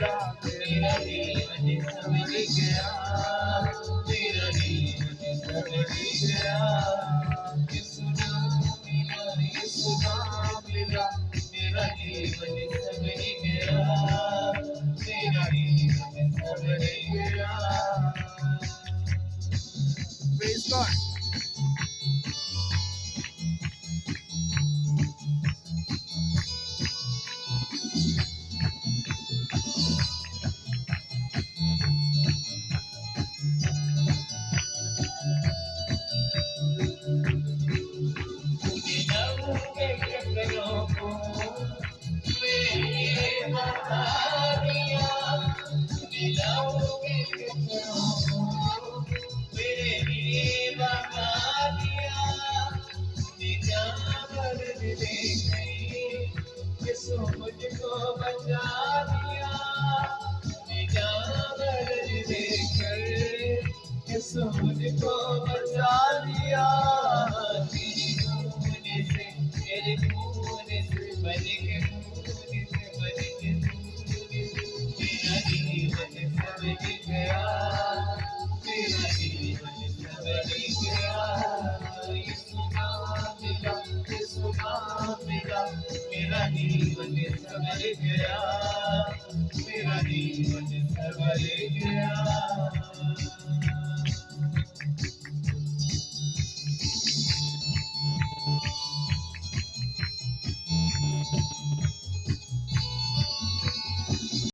मिला, मेरा जीवन संवर गया, मेरा जीवन संवर गया। यीशु नाम मिला, यीशु नाम मिला, मेरा जीवन संवर गया, मेरा जीवन संवर गया। Praise God. मुझको बचा दिया, देखकर यीशु मुझको बचा लिया। तेरे खून से, तेरे खून से बन के, खून से बन के, मेरा जीवन संवर गया, मेरा जीवन संवर गया। यीशु नाम मिला, यीशु नाम मिला, मेरा जीवन संवर गया, मेरा जीवन संवर गया।